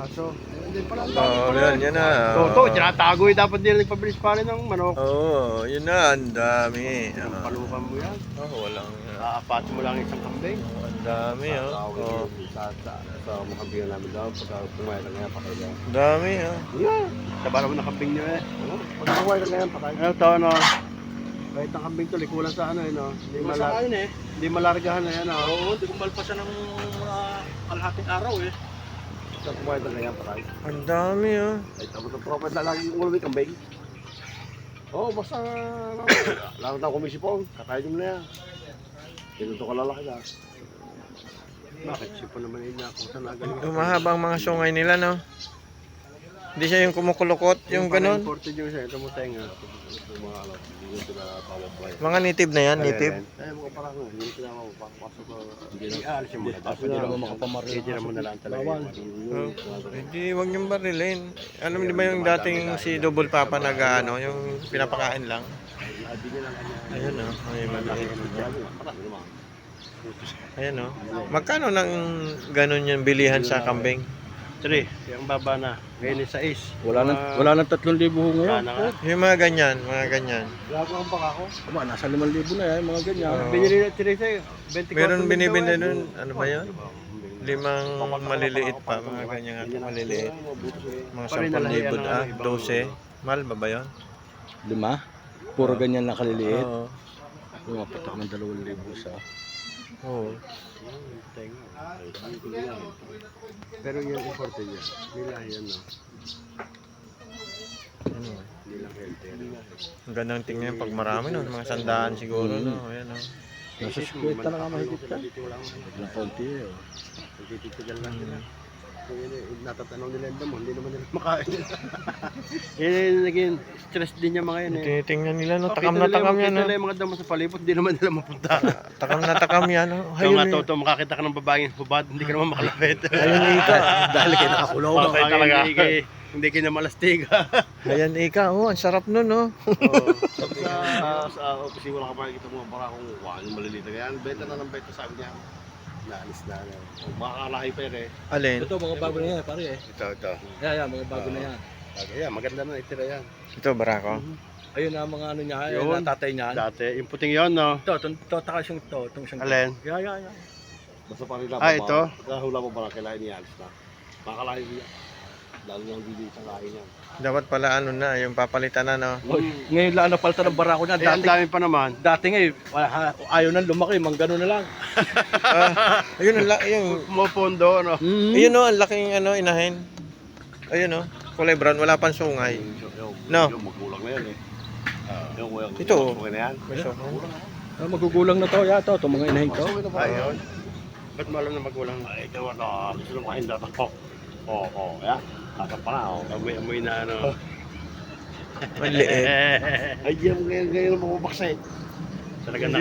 aso. Hindi pala. Yan na. Toto, tinatago dapat din nagpabilis pa rin ng manok. Oo, yun na, ang dami. Palukan mo yan. Walang. Aapat mo lang isang kambing. Ang dami, Sa mga kambing namin daw, pagka kumain na ngayon, patay na. Ang dami, Yeah. Taba naman ng kambing nyo eh. Pagka kumain na ngayon, patay. Ano to, ano? Kahit ang kambing to, likulan sa ano eh, no? Hindi malargahan na yan, no? Oo, hindi ko malpasan ng mga kalahating araw eh. Pagka kumain na ngayon, patay. Ang dami, Ay, tapos ang prophet na lagi yung ulo may kambing. Oo, basta, ano, lang na kumisipong, kakain mo na yan. Pinuto ka lalaki na. Bakit? Sipon naman yun na kung saan nagaling. Mahaba ang mga sungay nila, no? Hindi siya yung kumukulukot, yung ganun. Imported yung isa, ito mo tenga. Ito mga ano, hindi sila pawabay. Mga native na yan, native. Eh, mga parang hindi sila mapapasok ko. Hindi aalis yung mga dapat. Hindi naman makapamaril. Hindi naman na lang talaga. Hindi, huwag niyong barilin. Alam di ba yung dating si Double Papa nag-ano, yung pinapakain lang? Ayun, ay maliit. Ayan, magkano nang ganun yung bilihan sa kambing? 3, yung baba na. Ngayon is 6. Wala nang 3,000 ngayon. Yung mga ganyan, Lago ang baka ko. Tama, nasa 5,000 na yan, mga ganyan. Binili na Teresa eh. 24 Meron binibili nun, ano ba yun? 5 maliliit pa, mga ganyan nga maliliit. Mga 10,000 12. Mahal ba yun? 5? Puro ganyan lang kaliliit. Oo. Pumapatak ng 2,000 sa... Oo. Pero yung imported niya, nila yan no. Nilang healthy. Ang gandang tingnan pag marami, no? Mga 100 siguro, no? Ayan, Nasa 50 na nga mahigit ka. Ang konti eh. Nagtititigal lang nila. Kung natatanong nila yung damo, hindi naman nila makain. Yan naging stress din yung mga yun eh. Tinitingnan nila, no? Takam na takam yan, no? Kita nila yung mga damo sa palibot, hindi naman nila mapunta. Takam na takam yan, no? Kaya nga toto, makakita ka ng babaeng hubad, hindi ka naman makalapit. Ayun, Ika. Dahil kayo nakakulong. Okay talaga. Hindi ka na malastiga. Ayan, Ika. Ang sarap nun, no? Sa opisina wala ka pa nakikita mo para kung yung maliliit na yan. Benta na ng benta sabi niya. Naalis na. Makakalahi pa yun eh. Alin? Ito, mga bago na yan, pare eh. Ito. Yeah, mga bago na yan. Yeah, maganda na itira yan. Ito, barako. Ayun na mga ano niya, Yun. ayun na tatay niya. Dati, yung puting yun, no? Ito, taka siyang ito, itong siyang... Alin? Yeah. Basta pa rin lang. ito? Hula mo pala kailangan niyalis na. Makakalahi niya. Lalo nang bili sa lahi niya. Dapat pala ano na, yung papalitan na, no? Ngayon lang napalta ng barako niya. Ang dami pa naman. Dati nga ayaw nang lumaki, manggano na lang. Ayun, yung... Pumopondo, no? Ayun, no? Ang laking, ano, inahin. Ayun, no? Kulay brown, wala pang sungay. No? Yung magulang na yan eh. Ito. Okay na yan. Magugulang na to, ito, mga inahin to. Ayun. Ba't mo alam na magulang? Ay, ito ano, gusto nung kain dapat ko. Oo, ya. Kasap pa na, amoy na ano. Maliit. Ay, diyan ngayon mababaksa eh. Talaga na.